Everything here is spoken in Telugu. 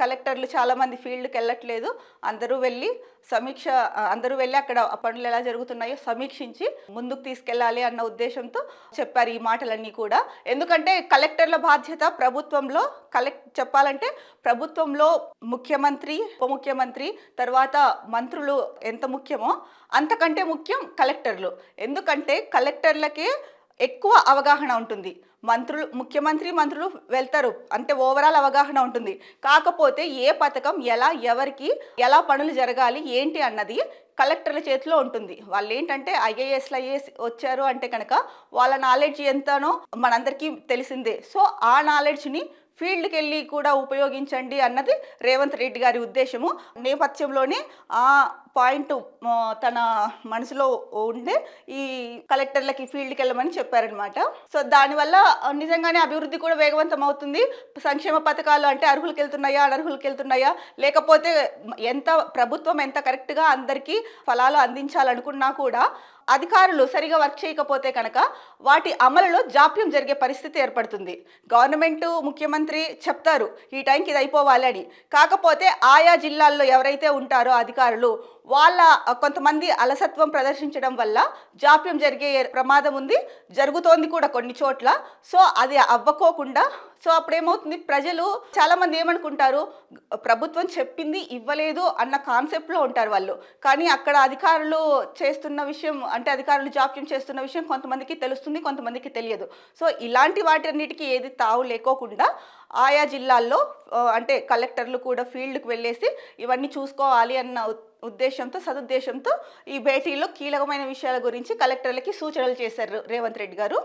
కలెక్టర్లు చాలామంది ఫీల్డ్కి వెళ్ళట్లేదు. అందరూ వెళ్ళి అక్కడ ఆ పనులు ఎలా జరుగుతున్నాయో సమీక్షించి ముందుకు తీసుకెళ్ళాలి అన్న ఉద్దేశంతో చెప్పారు ఈ మాటలన్నీ కూడా. ఎందుకంటే కలెక్టర్ల బాధ్యత ప్రభుత్వంలో చెప్పాలంటే ప్రభుత్వంలో ముఖ్యమంత్రి, ఉప ముఖ్యమంత్రి, తర్వాత మంత్రులు ఎంత ముఖ్యమో అంతకంటే ముఖ్యం కలెక్టర్లు. ఎందుకంటే కలెక్టర్లకే ఎక్కువ అవగాహన ఉంటుంది. మంత్రులు వెళ్తారు అంటే ఓవరాల్ అవగాహన ఉంటుంది. కాకపోతే ఏ పథకం ఎవరికి ఎలా పనులు జరగాలి ఏంటి అన్నది కలెక్టర్ల చేతిలో ఉంటుంది. వాళ్ళు ఏంటంటే ఐఏఎస్ వచ్చారు అంటే కనుక వాళ్ళ నాలెడ్జ్ ఎంతనో మనందరికీ తెలిసిందే. సో ఆ నాలెడ్జ్ని ఫీల్డ్కి వెళ్ళి కూడా ఉపయోగించండి అన్నది రేవంత్ రెడ్డి గారి ఉద్దేశము. నేపథ్యంలోనే ఆ పాయింట్ తన మనసులో ఉండే ఈ కలెక్టర్లకి ఫీల్డ్కి వెళ్ళమని చెప్పారనమాట. సో దానివల్ల నిజంగానే అభివృద్ధి కూడా వేగవంతం అవుతుంది. సంక్షేమ పథకాలు అంటే అర్హులకు వెళ్తున్నాయా, అనర్హులకు వెళ్తున్నాయా, లేకపోతే ప్రభుత్వం ఎంత కరెక్ట్గా అందరికీ ఫలాలు అందించాలనుకున్నా కూడా అధికారులు సరిగా వర్క్ చేయకపోతే కనుక వాటి అమలులో జాప్యం జరిగే పరిస్థితి ఏర్పడుతుంది. గవర్నమెంట్ ముఖ్యమంత్రి చెప్తారు ఈ టైంకి ఇది అయిపోవాలి అని. కాకపోతే ఆయా జిల్లాల్లో ఎవరైతే ఉంటారో అధికారులు కొంతమంది అలసత్వం ప్రదర్శించడం వల్ల జాప్యం జరిగే ప్రమాదం ఉంది, జరుగుతోంది కూడా కొన్ని చోట్ల. సో అది అవ్వకోకుండా అప్పుడేమవుతుంది, ప్రజలు చాలామంది ఏమనుకుంటారు, ప్రభుత్వం చెప్పింది ఇవ్వలేదు అన్న కాన్సెప్ట్లో ఉంటారు వాళ్ళు. కానీ అక్కడ అధికారులు చేస్తున్న విషయం అంటే అధికారులు జాప్యం చేస్తున్న విషయం కొంతమందికి తెలుస్తుంది, కొంతమందికి తెలియదు. సో ఇలాంటి వాటన్నిటికీ ఏది తావు లేకోకుండా ఆయా జిల్లాల్లో అంటే కలెక్టర్లు కూడా ఫీల్డ్కి వెళ్ళేసి ఇవన్నీ చూసుకోవాలి అన్న సదుద్దేశంతో ఈ భేటీలో కీలకమైన విషయాల గురించి కలెక్టర్లకి సూచనలు చేశారు రేవంత్ రెడ్డి గారు.